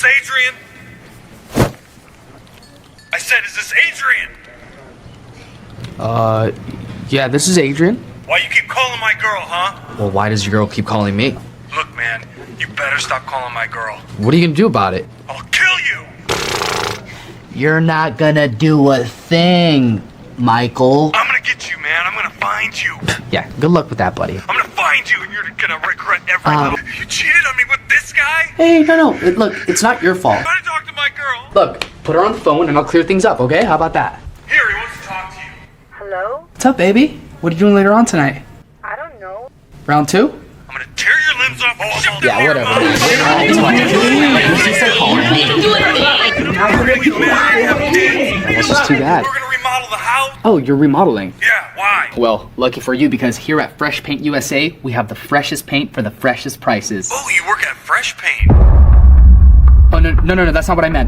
this Adrian? I said, is this Adrian? Yeah, this is Adrian. Why you keep calling my girl, huh? Well, why does your girl keep calling me? Look, man, you better stop calling my girl. What are you gonna do about it? I'll kill you! You're not gonna do a thing, Michael. I'm gonna get you, man. I'm gonna find you. Yeah, good luck with that, buddy. I'm gonna find you and you're gonna regret every little... You cheated on me with this guy? Hey, no, look, it's not your fault. I'm gonna talk to my girl. Look, put her on the phone and I'll clear things up, okay? How about that? Here, he wants to talk to you. Hello? What's up, baby? What are you doing later on tonight? I don't know. Round 2? I'm gonna tear your limbs off and ship them Yeah, to your whatever. mom. That's just too bad. We're gonna remodel the house. Oh, you're remodeling. Yeah, why? Well, lucky for you because here at Fresh Paint USA, we have the freshest paint for the freshest prices. Oh, you work at Fresh Paint. Oh, no, that's not what I meant.